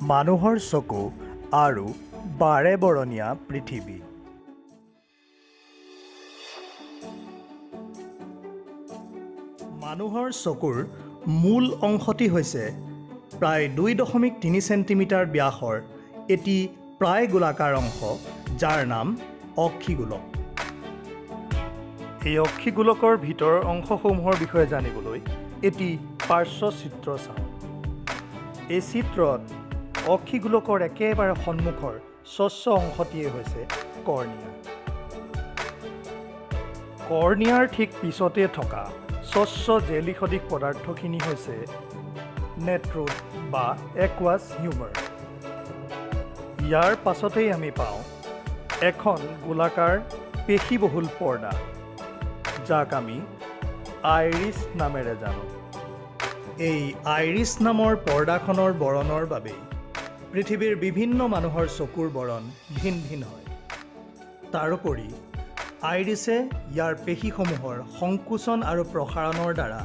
মানুহৰ চকু আৰু বাৰেবৰণীয়া পৃথিৱী। মানুহৰ চকুৰ মূল অংশটি হৈছে প্ৰায় 2.3 চেণ্টিমিটাৰ ব্যাসৰ এটি প্ৰায় গোলাকাৰ অংশ, যাৰ নাম অক্ষিগোলক। এই অক্ষিগোলকৰ ভিতৰৰ অংশসমূহৰ বিষয়ে জানিবলৈ এটি পাৰ্শ্বচিত্ৰ চাওঁ। এই চিত্ৰত অক্ষিগোলকৰ একেবাৰে সন্মুখৰ স্বচ্ছ অংশটিয়ে হৈছে কৰ্ণিয়া। কৰ্ণিয়াৰ ঠিক পিছতে থকা স্বচ্ছ জেলি সদৃশ পদাৰ্থখিনি হৈছে নেট্ৰোড বা একুৱাছ হিউমাৰ। ইয়াৰ পাছতেই আমি পাওঁ এখন গোলাকাৰ পেশীবহুল পৰ্দা, যাক আমি আইৰিছ নামেৰে জানো। এই আইৰিছ নামৰ পৰ্দাখনৰ বৰণৰ বাবেই পৃথিৱীৰ বিভিন্ন মানুহৰ চকুৰ বৰণ ভিন ভিন হয়। তাৰোপৰি আইৰিছে ইয়াৰ পেশীসমূহৰ সংকোচন আৰু প্ৰসাৰণৰ দ্বাৰা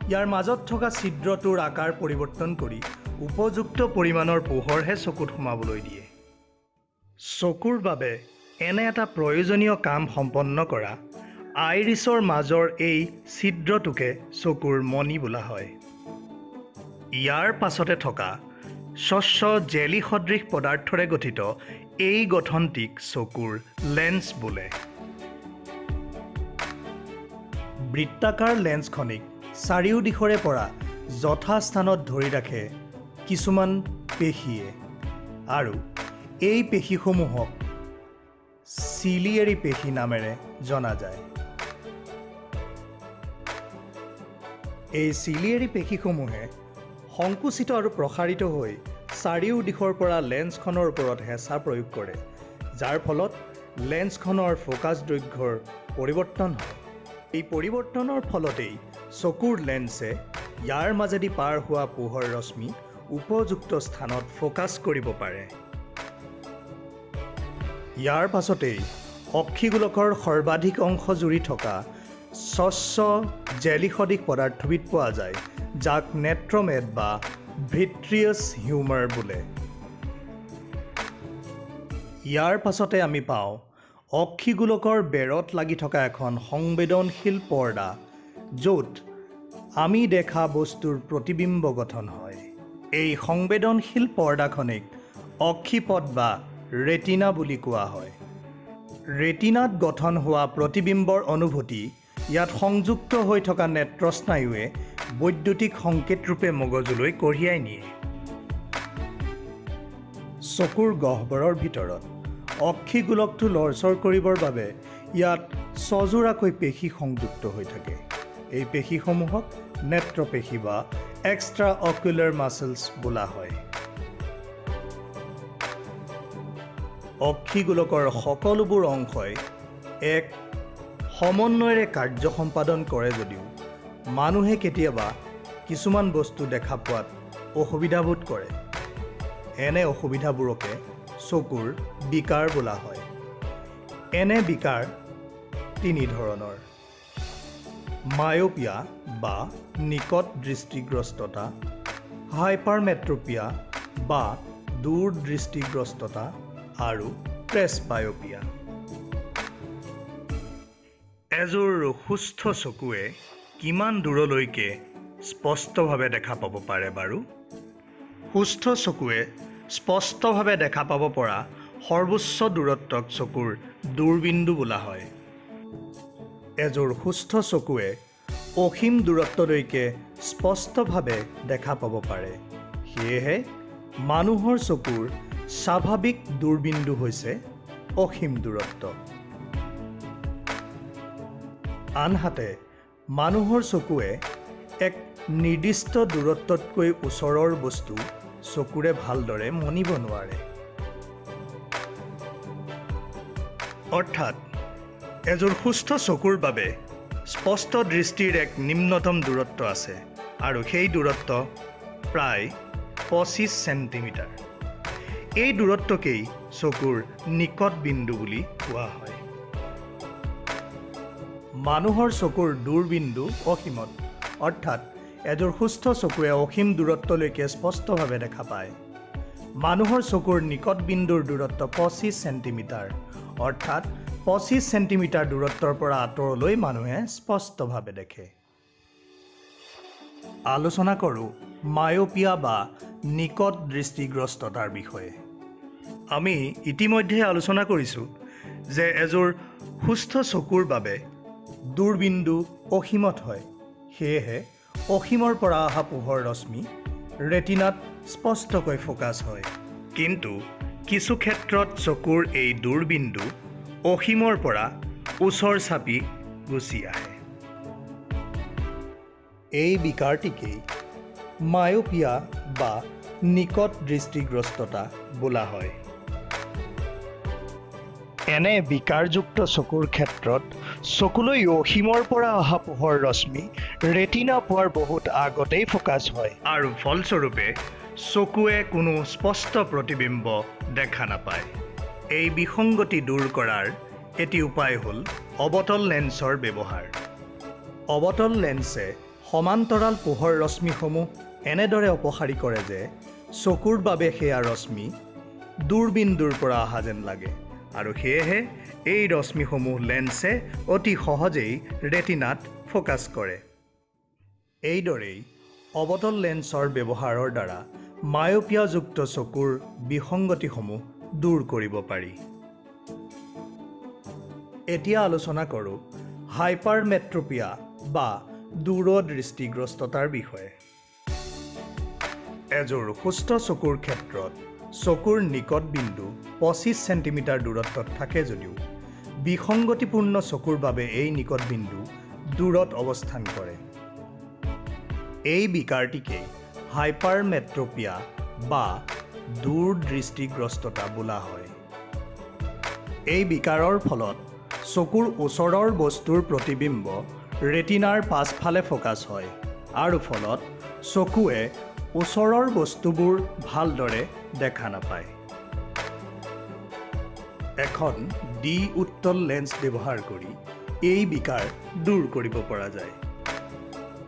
ইয়াৰ মাজত থকা ছিদ্ৰটোৰ আকাৰ পৰিৱৰ্তন কৰি উপযুক্ত পৰিমাণৰ পোহৰহে চকুত সোমাবলৈ দিয়ে। চকুৰ বাবে এনে এটা প্ৰয়োজনীয় কাম সম্পন্ন কৰা আইৰিছৰ মাজৰ এই ছিদ্ৰটোকে চকুৰ মণি বোলা হয়। ইয়াৰ পাছতে থকা স্বচ্ছ জেলি সদৃশ পদাৰ্থৰে গঠিত এই গঠনটিক চকুৰ লেন্স বোলে। বৃত্তাকাৰ লেন্সখনিক চাৰিও দিশৰে পৰা যথাস্থানত ধৰি ৰাখে কিছুমান পেশীয়ে, আৰু এই পেশীসমূহক চিলিয়েৰী পেশী নামেৰে জনা যায়। এই চিলিয়েৰী পেশীসমূহে সংকুচিত আৰু প্ৰসাৰিত হৈ চাৰিও দিশৰ পৰা লেন্সখনৰ ওপৰত হেঁচা প্ৰয়োগ কৰে, যাৰ ফলত লেন্সখনৰ ফ'কাছ দৈৰ্ঘ্যৰ পৰিৱৰ্তন হয়। এই পৰিৱৰ্তনৰ ফলতেই চকুৰ লেন্সে ইয়াৰ মাজেদি পাৰ হোৱা পোহৰ ৰশ্মি উপযুক্ত স্থানত ফ'কাছ কৰিব পাৰে। ইয়াৰ পাছতেই অক্ষিগোলকৰ সৰ্বাধিক অংশ জুৰি থকা স্বচ্ছ জেলি সদৃশ পদাৰ্থবিধ পোৱা যায়, যাক নেট্ৰমেট বা ভিট্ৰিয়াছ হিউমাৰ বোলে। ইয়াৰ পাছতে আমি পাওঁ অক্ষিগোলকৰ বেৰত লাগি থকা এখন সংবেদনশীল পৰ্দা, য'ত আমি দেখা বস্তুৰ প্ৰতিবিম্ব গঠন হয়। এই সংবেদনশীল পৰ্দাখনিক অক্ষিপট বা ৰেটিনা বুলি কোৱা হয়। ৰেটিনাত গঠন হোৱা প্ৰতিবিম্বৰ অনুভূতি ইয়াত সংযুক্ত হৈ থকা নেত্ৰস্নায়ুৱে বৈদ্যুতিক সংকেত ৰূপে মগজুলৈ কঢ়িয়াই নিয়ে। চকুৰ গহ্বৰৰ ভিতৰত অক্ষিগোলকটো লৰচৰ কৰিবৰ বাবে ইয়াত ছযোৰাকৈ পেশী সংযুক্ত হৈ থাকে। এই পেশীসমূহক নেত্ৰপেশী বা এক্সট্ৰা অকুলাৰ মাছলছ বোলা হয়। অক্ষিগোলকৰ সকলোবোৰ অংশই এক সমন্বয়েৰে কাৰ্য সম্পাদন কৰে যদিও মানুহে কেতিয়াবা কিছুমান বস্তু দেখা পোৱাত অসুবিধাবোধ কৰে। এনে অসুবিধাবোৰকে চকুৰ বিকাৰ বোলা হয়। এনে বিকাৰ তিনি ধৰণৰ: মায়োপিয়া বা নিকট দৃষ্টিগ্ৰস্ততা, হাইপাৰমেট্ৰোপিয়া বা দূৰ দৃষ্টিগ্ৰস্ততা, আৰু প্ৰেছবায়োপিয়া। এযোৰ সুস্থ চকুৱে কিমান দূৰলৈকে স্পষ্টভাৱে দেখা পাব পাৰে বাৰু? সুস্থ চকুৱে স্পষ্টভাৱে দেখা পাব পৰা সৰ্বোচ্চ দূৰত্বক চকুৰ দূৰবিন্দু বোলা হয়। এযোৰ সুস্থ চকুৱে অসীম দূৰত্বলৈকে স্পষ্টভাৱে দেখা পাব পাৰে। সেয়েহে মানুহৰ চকুৰ স্বাভাৱিক দূৰবিন্দু হৈছে অসীম দূৰত্ব। আনহাতে মানুহৰ চকুৱে এক নিৰ্দিষ্ট দূৰত্বতকৈ ওচৰৰ বস্তু চকুৰে ভালদৰে মনিব নোৱাৰে। অৰ্থাৎ এযোৰ সুস্থ চকুৰ বাবে স্পষ্ট দৃষ্টিৰ এক নিম্নতম দূৰত্ব আছে, আৰু সেই দূৰত্ব প্ৰায় 25 চেণ্টিমিটাৰ। এই দূৰত্বকেই চকুৰ নিকট বিন্দু বুলি কোৱা হয়। মানুহৰ চকুৰ দূৰবিন্দু অসীমত, অৰ্থাৎ এযোৰ সুস্থ চকুৱে অসীম দূৰত্বলৈকে স্পষ্টভাৱে দেখা পায়। মানুহৰ চকুৰ নিকট বিন্দুৰ দূৰত্ব 25 সেণ্টিমিটাৰ, অৰ্থাৎ 25 সেণ্টিমিটাৰ দূৰত্বৰ পৰা আঁতৰলৈ মানুহে স্পষ্টভাৱে দেখে। আলোচনা কৰোঁ মায়োপিয়া বা নিকট দৃষ্টিগ্ৰস্ততাৰ বিষয়ে। আমি ইতিমধ্যে আলোচনা কৰিছোঁ যে এযোৰ সুস্থ চকুৰ বাবে দূৰবিন্দু অসীমত হয়, সেয়েহে অসীমৰ পৰা অহা পোহৰ ৰশ্মি ৰেটিনাত স্পষ্টকৈ ফ'কাছ হয়। কিন্তু কিছু ক্ষেত্ৰত চকুৰ এই দূৰবিন্দু অসীমৰ পৰা ওচৰ চাপি গুচি আহে। এই বিকাৰটিকেই মায়োপিয়া বা নিকট দৃষ্টিগ্ৰস্ততা বোলা হয়। এনে বিকাৰযুক্ত চকুৰ ক্ষেত্ৰত চকুলৈ অসীমৰ পৰা অহা পোহৰ ৰশ্মি ৰেটিনা পোৱাৰ বহুত আগতেই ফ'কাছ হয় আৰু ফলস্বৰূপে চকুৱে কোনো স্পষ্ট প্ৰতিবিম্ব দেখা নাপায়। এই বিসংগতি দূৰ কৰাৰ এটি উপায় হ'ল অৱতল লেন্সৰ ব্যৱহাৰ। অৱতল লেন্সে সমান্তৰাল পোহৰ ৰশ্মিসমূহ এনেদৰে অপসাৰী কৰে যে চকুৰ বাবে সেয়া ৰশ্মি দূৰবিন্দুৰ পৰা অহা যেন লাগে, আৰু সেয়েহে এই ৰশ্মিসমূহ লেন্সে অতি সহজেই ৰেটিনাত ফ'কাছ কৰে। এইদৰেই অৱতল লেন্সৰ ব্যৱহাৰৰ দ্বাৰা মায়োপিয়াযুক্ত চকুৰ বিসংগতিসমূহ দূৰ কৰিব পাৰি। এতিয়া আলোচনা কৰোঁ হাইপাৰমেট্ৰপিয়া বা দূৰদৃষ্টিগ্ৰস্ততাৰ বিষয়ে। এযোৰ সুস্থ চকুৰ ক্ষেত্ৰত চকুৰ নিকট বিন্দু 25 সেণ্টিমিটাৰ দূৰত্বত থাকে যদিও বিসংগতিপূৰ্ণ চকুৰ বাবে এই নিকট বিন্দু দূৰত অৱস্থান কৰে। এই বিকাৰটিকেই হাইপাৰমেট্ৰপিয়া বা দূৰদৃষ্টিগ্ৰস্ততা বোলা হয়। এই বিকাৰৰ ফলত চকুৰ ওচৰৰ বস্তুৰ প্ৰতিবিম্ব ৰেটিনাৰ পাছফালে ফ'কাছ হয় আৰু ফলত চকুৱে ওচৰৰ বস্তুবোৰ ভালদৰে দেখা নাপায়। এখন উত্তল লেন্স ব্যৱহাৰ কৰি এই বিকাৰ দূৰ কৰিব পৰা যায়।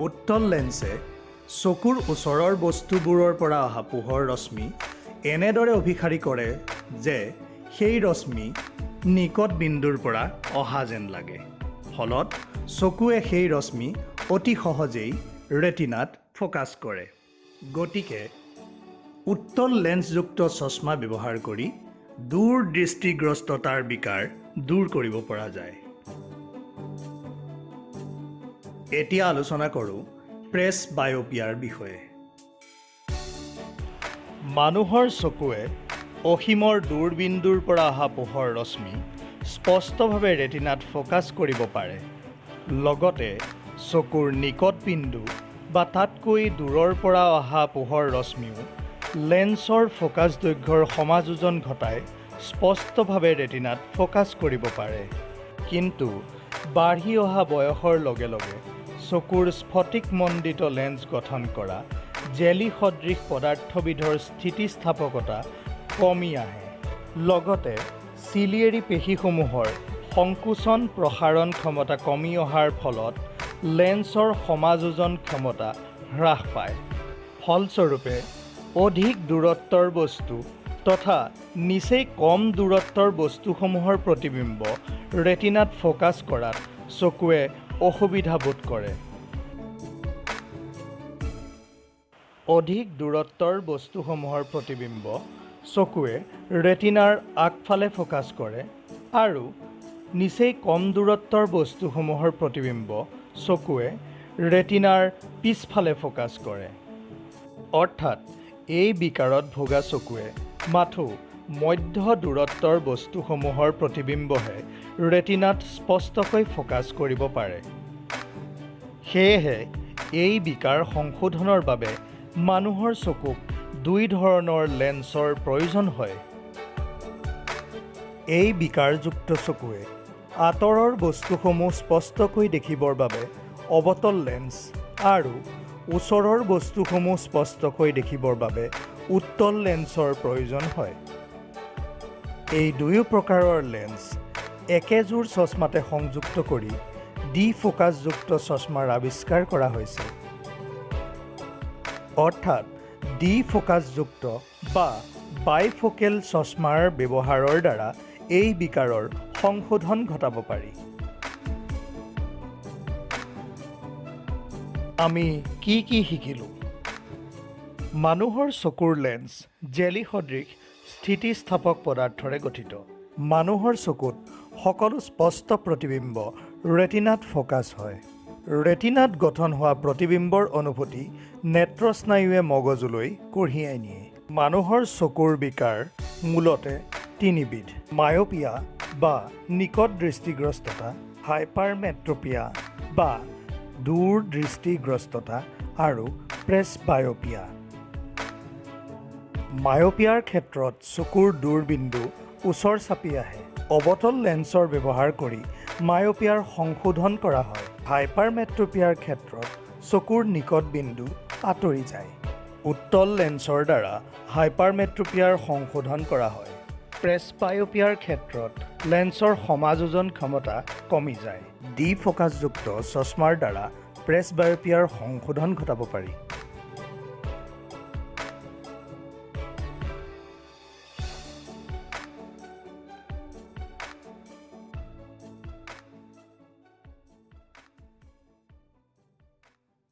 উত্তল লেন্সে চকুৰ ওচৰৰ বস্তুবোৰৰ পৰা অহা পোহৰ ৰশ্মি এনেদৰে অভিসাৰী কৰে যে সেই ৰশ্মি নিকট বিন্দুৰ পৰা অহা যেন লাগে, ফলত চকুৱে সেই ৰশ্মি অতি সহজেই ৰেটিনাত ফ'কাছ কৰে। গতিকে উত্তল লেন্সযুক্ত চশমা ব্যৱহাৰ কৰি দূৰদৃষ্টিগ্ৰস্ততাৰ বিকাৰ দূৰ কৰিব পৰা যায়। এতিয়া আলোচনা কৰোঁ প্ৰেছ বায়োপিয়াৰ বিষয়ে। মানুহৰ চকুৱে অসীমৰ দূৰবিন্দুৰ পৰা অহা পোহৰ ৰশ্মি স্পষ্টভাৱে ৰেটিনাত ফ'কাছ কৰিব পাৰে। লগতে চকুৰ নিকট বিন্দু বা তাতকৈ দূৰৰ পৰা অহা পোহৰ ৰশ্মিও লেন্সৰ ফ'কাছ দৈৰ্ঘ্যৰ সমাযোজন ঘটাই স্পষ্টভাৱে ৰেটিনাত ফ'কাছ কৰিব পাৰে। কিন্তু বাঢ়ি অহা বয়সৰ লগে লগে চকুৰ স্ফটিকমণ্ডিত লেন্স গঠন কৰা জেলি সদৃশ পদাৰ্থবিধৰ স্থিতিস্থাপকতা কমি আহে। লগতে চিলিয়েৰী পেশীসমূহৰ সংকোচন প্ৰসাৰণ ক্ষমতা কমি অহাৰ ফলত লেন্সৰ সমাযোজন ক্ষমতা হ্ৰাস পায়। ফলস্বৰূপে অধিক দূৰত্বৰ বস্তু তথা নিচেই কম দূৰত্বৰ বস্তুসমূহৰ প্ৰতিবিম্ব ৰেটিনাত ফ'কাছ কৰাত চকুৱে অসুবিধা বোধ কৰে। অধিক দূৰত্বৰ বস্তুসমূহৰ প্ৰতিবিম্ব চকুৱে ৰেটিনাৰ আগফালে ফ'কাছ কৰে আৰু নিচেই কম দূৰত্বৰ বস্তুসমূহৰ প্ৰতিবিম্ব চকুৱে ৰেটিনাৰ পিছফালে ফ'কাছ কৰে। অৰ্থাৎ এই বিকাৰত ভোগা চকুৱে মাথো মধ্য দূৰত্বৰ বস্তুসমূহৰ প্ৰতিবিম্বহে ৰেটিনাত স্পষ্টকৈ ফ'কাছ কৰিব পাৰে। সেয়েহে এই বিকাৰ সংশোধনৰ বাবে মানুহৰ চকুক দুই ধৰণৰ লেন্সৰ প্ৰয়োজন হয়। এই বিকাৰযুক্ত চকুৱে আঁতৰৰ বস্তুসমূহ স্পষ্টকৈ দেখিবৰ বাবে অৱতল লেন্স আৰু ওচৰৰ বস্তুসমূহ স্পষ্টকৈ দেখিবৰ বাবে উত্তল লেন্সৰ প্ৰয়োজন হয়। এই দুয়ো প্ৰকাৰৰ লেন্স একেযোৰ চশমাতে সংযুক্ত কৰি ফ'কাছযুক্ত চশমাৰ আৱিষ্কাৰ কৰা হৈছে। অৰ্থাৎ ফ'কাছযুক্ত বা বাইফোকেল চশমাৰ ব্যৱহাৰৰ দ্বাৰা এই বিকাৰৰ সংশোধন ঘটাব পাৰি। আমি কি শিকিলোঁ? মানুহৰ চকুৰ লেন্স জেলি সদৃশ স্থিতিস্থাপক পদাৰ্থৰে গঠিত। মানুহৰ চকুত সকলো স্পষ্ট প্ৰতিবিম্ব ৰেটিনাত ফ'কাছ হয়। ৰেটিনাত গঠন হোৱা প্ৰতিবিম্বৰ অনুভূতি নেত্ৰস্নায়ুৱে মগজুলৈ কঢ়িয়াই নিয়ে। মানুহৰ চকুৰ বিকাৰ মূলতে তিনিবিধ: মায়'পিয়া বা নিকট দৃষ্টিগ্ৰস্ততা, হাইপাৰমেট্ৰপিয়া বা দূৰ দৃষ্টিগ্ৰস্ততা আৰু প্ৰেছবায়'পিয়া। মায়'পিয়াৰ ক্ষেত্ৰত চকুৰ দূৰবিন্দু ওচৰ চাপি আহে। অৱতল লেন্সৰ ব্যৱহাৰ কৰি মায়'পিয়াৰ সংশোধন কৰা হয়। হাইপাৰমেট্ৰপিয়াৰ ক্ষেত্ৰত চকুৰ নিকট বিন্দু আঁতৰি যায়। উত্তল লেন্সৰ দ্বাৰা হাইপাৰমেট্ৰপিয়াৰ সংশোধন কৰা হয়। প্ৰেছবায়'পিয়াৰ ক্ষেত্ৰত লেন্সৰ সমাযোজন ক্ষমতা কমি যায়। ডি ফ'কাছযুক্ত চশমাৰ দ্বাৰা প্ৰেছবায়'পিয়াৰ সংশোধন ঘটাব পাৰি।